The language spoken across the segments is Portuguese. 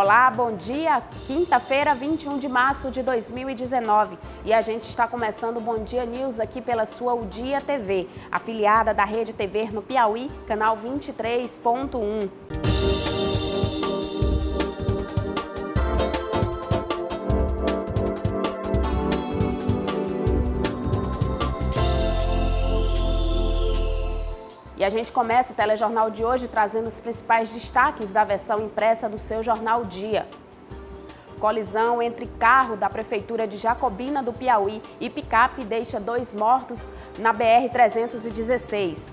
Olá, bom dia! Quinta-feira, 21 de março de 2019 e a gente está começando o Bom Dia News aqui pela sua O Dia TV, afiliada da Rede TV no Piauí, canal 23.1. E a gente começa o telejornal de hoje trazendo os principais destaques da versão impressa do seu Jornal Dia. Colisão entre carro da Prefeitura de Jacobina do Piauí e picape deixa 2 mortos na BR-316.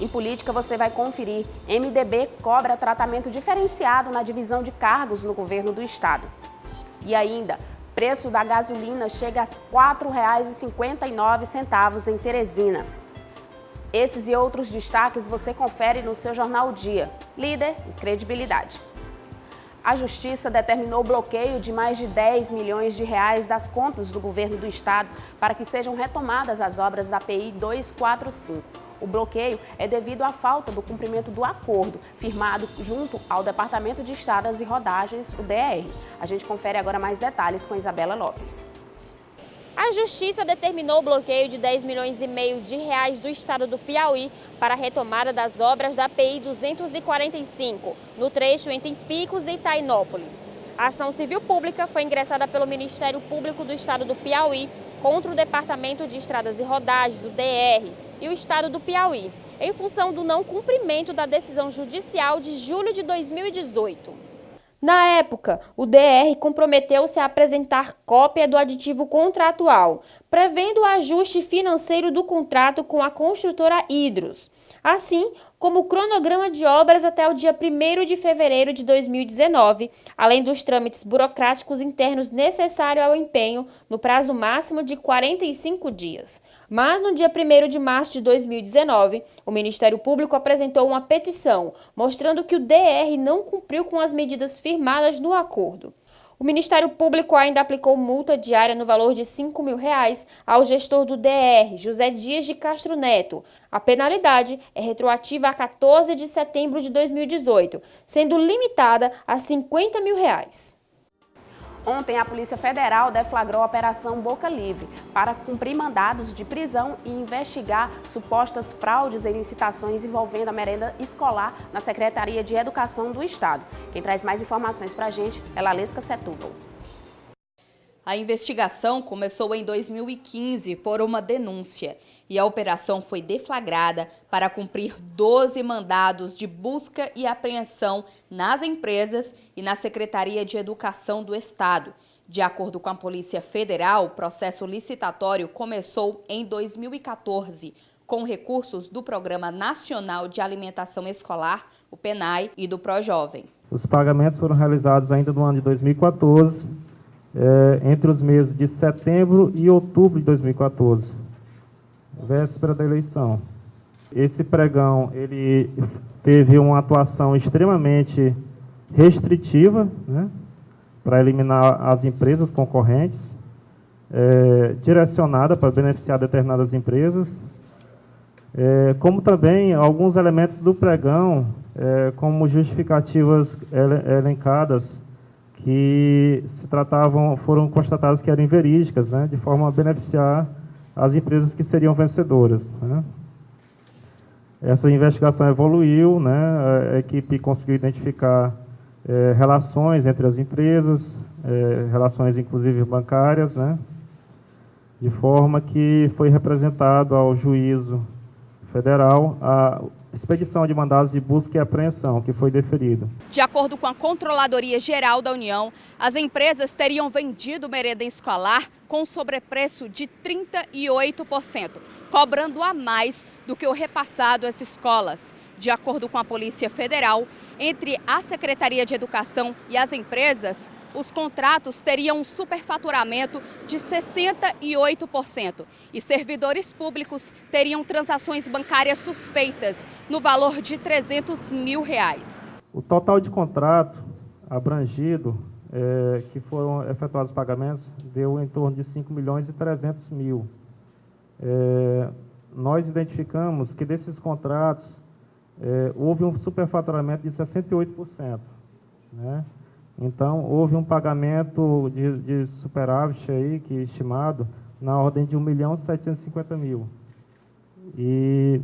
Em política você vai conferir, MDB cobra tratamento diferenciado na divisão de cargos no governo do estado. E ainda, preço da gasolina chega a R$ 4,59 em Teresina. Esses e outros destaques você confere no seu Jornal Dia, líder em credibilidade. A Justiça determinou o bloqueio de mais de 10 milhões de reais das contas do governo do estado para que sejam retomadas as obras da PI 245. O bloqueio é devido à falta do cumprimento do acordo firmado junto ao Departamento de Estradas e Rodagens, o DR. A gente confere agora mais detalhes com Isabela Lopes. A Justiça determinou o bloqueio de 10 milhões e meio de reais do estado do Piauí para a retomada das obras da PI 245, no trecho entre Picos e Itainópolis. A ação civil pública foi ingressada pelo Ministério Público do estado do Piauí contra o Departamento de Estradas e Rodagens, o DR, e o estado do Piauí, em função do não cumprimento da decisão judicial de julho de 2018. Na época, o DR comprometeu-se a apresentar cópia do aditivo contratual, prevendo o ajuste financeiro do contrato com a construtora Hidros, assim como o cronograma de obras até o dia 1º de fevereiro de 2019, além dos trâmites burocráticos internos necessários ao empenho no prazo máximo de 45 dias. Mas no dia 1º de março de 2019, o Ministério Público apresentou uma petição mostrando que o DR não cumpriu com as medidas firmadas no acordo. O Ministério Público ainda aplicou multa diária no valor de R$ 5.000 ao gestor do DR, José Dias de Castro Neto. A penalidade é retroativa a 14 de setembro de 2018, sendo limitada a R$ 50.000. Ontem, a Polícia Federal deflagrou a Operação Boca Livre para cumprir mandados de prisão e investigar supostas fraudes em licitações envolvendo a merenda escolar na Secretaria de Educação do Estado. Quem traz mais informações para a gente é Lalesca Setúbal. A investigação começou em 2015 por uma denúncia e a operação foi deflagrada para cumprir 12 mandados de busca e apreensão nas empresas e na Secretaria de Educação do Estado. De acordo com a Polícia Federal, o processo licitatório começou em 2014, com recursos do Programa Nacional de Alimentação Escolar, o PNAE, e do ProJovem. Os pagamentos foram realizados ainda no ano de 2014, entre os meses de setembro e outubro de 2014, véspera da eleição. Esse pregão ele teve uma atuação extremamente restritiva, né, para eliminar as empresas concorrentes, direcionada para beneficiar determinadas empresas, como também alguns elementos do pregão, como justificativas elencadas, que foram constatadas que eram inverídicas, né, de forma a beneficiar as empresas que seriam vencedoras, né. Essa investigação evoluiu, né, a equipe conseguiu identificar relações entre as empresas, relações inclusive bancárias, né, de forma que foi representado ao juízo federal a expedição de mandados de busca e apreensão, que foi deferido. De acordo com a Controladoria Geral da União, as empresas teriam vendido merenda escolar com sobrepreço de 38%, cobrando a mais do que o repassado às escolas. De acordo com a Polícia Federal, entre a Secretaria de Educação e as empresas, os contratos teriam um superfaturamento de 68% e servidores públicos teriam transações bancárias suspeitas no valor de R$ 300 mil. O total de contrato abrangido, que foram efetuados os pagamentos, deu em torno de R$ 5.300.000. Nós identificamos que desses contratos houve um superfaturamento de 68%, né? Então, houve um pagamento de superávit aí, que estimado, na ordem de 1.750.000. E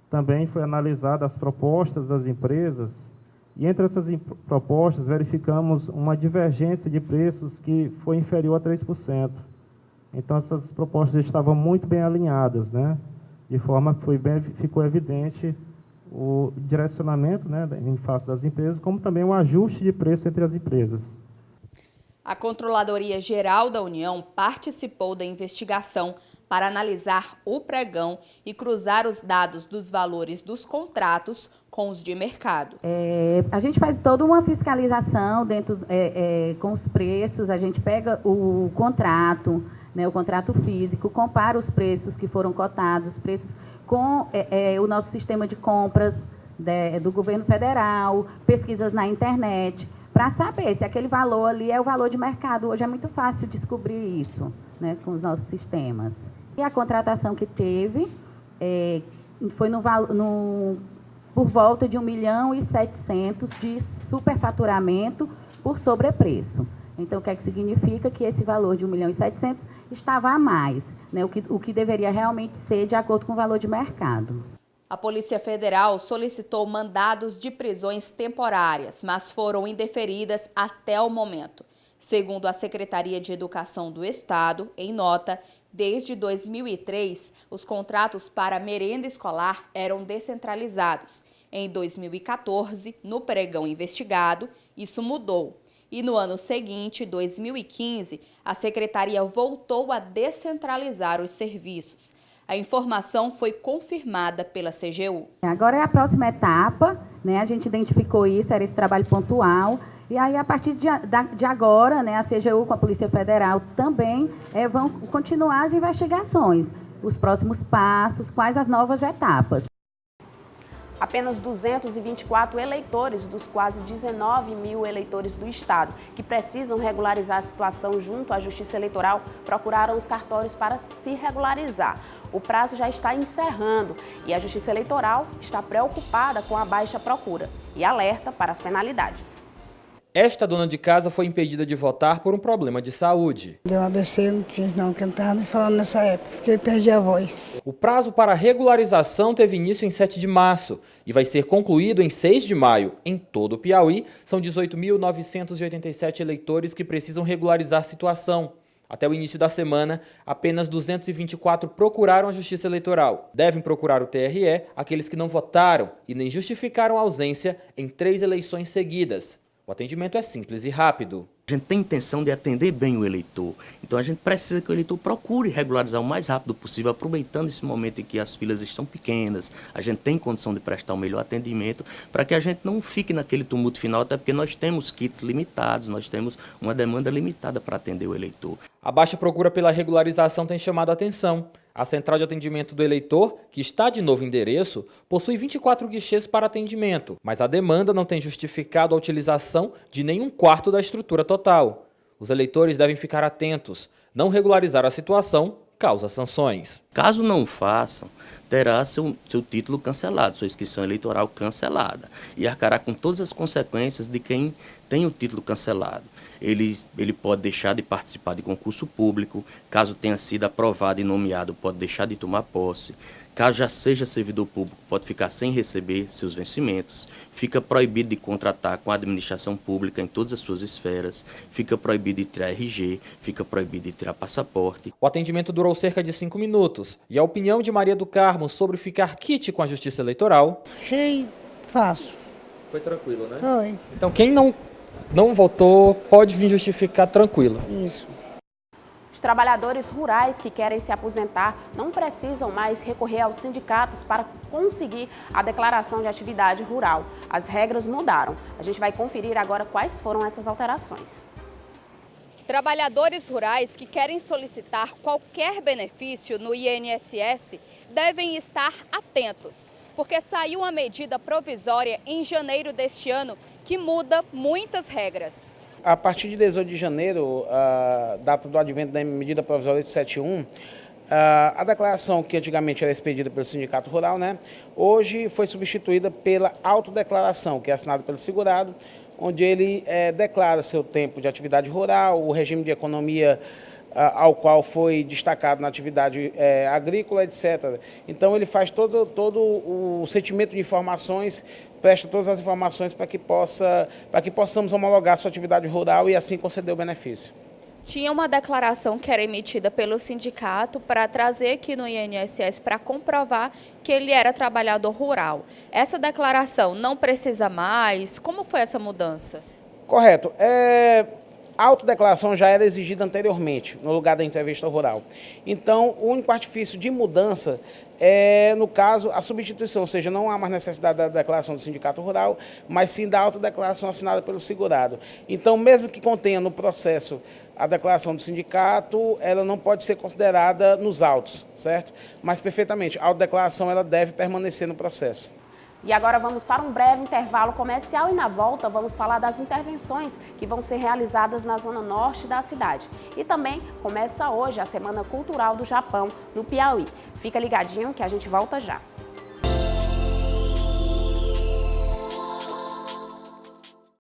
também foi analisada as propostas das empresas, e entre essas propostas verificamos uma divergência de preços que foi inferior a 3%. Então, essas propostas estavam muito bem alinhadas, né? De forma que ficou evidente o direcionamento, né, em face das empresas, como também um ajuste de preço entre as empresas. A Controladoria Geral da União participou da investigação para analisar o pregão e cruzar os dados dos valores dos contratos com os de mercado. A gente faz toda uma fiscalização dentro, com os preços, a gente pega o contrato, né, o contrato físico, compara os preços que foram cotados, os preços com o nosso sistema de compras do governo federal, pesquisas na internet, para saber se aquele valor ali é o valor de mercado. Hoje é muito fácil descobrir isso, né, com os nossos sistemas. E a contratação que teve foi por volta de 1.700.000 de superfaturamento por sobrepreço. Então, o que é que significa? Que esse valor de 1.700.000 estava a mais, né, o que deveria realmente ser de acordo com o valor de mercado. A Polícia Federal solicitou mandados de prisões temporárias, mas foram indeferidas até o momento. Segundo a Secretaria de Educação do Estado, em nota, desde 2003, os contratos para merenda escolar eram descentralizados. Em 2014, no pregão investigado, isso mudou. E no ano seguinte, 2015, a Secretaria voltou a descentralizar os serviços. A informação foi confirmada pela CGU. Agora é a próxima etapa, né? A gente identificou isso, era esse trabalho pontual. E aí, a partir de agora, né, a CGU com a Polícia Federal também vão continuar as investigações, os próximos passos, quais as novas etapas. Apenas 224 eleitores dos quase 19 mil eleitores do Estado que precisam regularizar a situação junto à Justiça Eleitoral procuraram os cartórios para se regularizar. O prazo já está encerrando e a Justiça Eleitoral está preocupada com a baixa procura e alerta para as penalidades. Esta dona de casa foi impedida de votar por um problema de saúde. Deu um ABC, não tinha não, que eu não estava nem falando nessa época, porque perdi a voz. O prazo para a regularização teve início em 7 de março e vai ser concluído em 6 de maio. Em todo o Piauí, são 18.987 eleitores que precisam regularizar a situação. Até o início da semana, apenas 224 procuraram a Justiça Eleitoral. Devem procurar o TRE aqueles que não votaram e nem justificaram a ausência em 3 eleições seguidas. O atendimento é simples e rápido. A gente tem intenção de atender bem o eleitor, então a gente precisa que o eleitor procure regularizar o mais rápido possível, aproveitando esse momento em que as filas estão pequenas, a gente tem condição de prestar o melhor atendimento, para que a gente não fique naquele tumulto final, até porque nós temos kits limitados, nós temos uma demanda limitada para atender o eleitor. A baixa procura pela regularização tem chamado a atenção. A Central de Atendimento do Eleitor, que está de novo endereço, possui 24 guichês para atendimento, mas a demanda não tem justificado a utilização de nem um quarto da estrutura total. Os eleitores devem ficar atentos. Não regularizar a situação causa sanções. Caso não façam, terá seu título cancelado, sua inscrição eleitoral cancelada, e arcará com todas as consequências de quem tem o título cancelado. Ele pode deixar de participar de concurso público, caso tenha sido aprovado e nomeado, pode deixar de tomar posse. Caso já seja servidor público, pode ficar sem receber seus vencimentos. Fica proibido de contratar com a administração pública em todas as suas esferas. Fica proibido de tirar RG, fica proibido de tirar passaporte. O atendimento durou cerca de 5 minutos. E a opinião de Maria do Carmo sobre ficar quite com a Justiça Eleitoral? Achei fácil. Foi tranquilo, né? Foi. Então quem não votou pode vir justificar tranquilo. Isso. Os trabalhadores rurais que querem se aposentar não precisam mais recorrer aos sindicatos para conseguir a declaração de atividade rural. As regras mudaram. A gente vai conferir agora quais foram essas alterações. Trabalhadores rurais que querem solicitar qualquer benefício no INSS devem estar atentos, porque saiu uma medida provisória em janeiro deste ano que muda muitas regras. A partir de 18 de janeiro, a data do advento da medida provisória 871, a declaração que antigamente era expedida pelo Sindicato Rural, né, hoje foi substituída pela autodeclaração, que é assinada pelo segurado, onde ele declara seu tempo de atividade rural, o regime de economia ao qual foi destacado na atividade agrícola, etc. Então, ele faz todo o sentimento de informações, presta todas as informações para que possamos homologar sua atividade rural e assim conceder o benefício. Tinha uma declaração que era emitida pelo sindicato para trazer aqui no INSS para comprovar que ele era trabalhador rural. Essa declaração não precisa mais? Como foi essa mudança? Correto. A autodeclaração já era exigida anteriormente, no lugar da entrevista rural. Então, o único artifício de mudança é, no caso, a substituição, ou seja, não há mais necessidade da declaração do sindicato rural, mas sim da autodeclaração assinada pelo segurado. Então, mesmo que contenha no processo a declaração do sindicato, ela não pode ser considerada nos autos, certo? Mas, perfeitamente, a autodeclaração ela deve permanecer no processo. E agora vamos para um breve intervalo comercial e na volta vamos falar das intervenções que vão ser realizadas na zona norte da cidade. E também começa hoje a Semana Cultural do Japão no Piauí. Fica ligadinho que a gente volta já.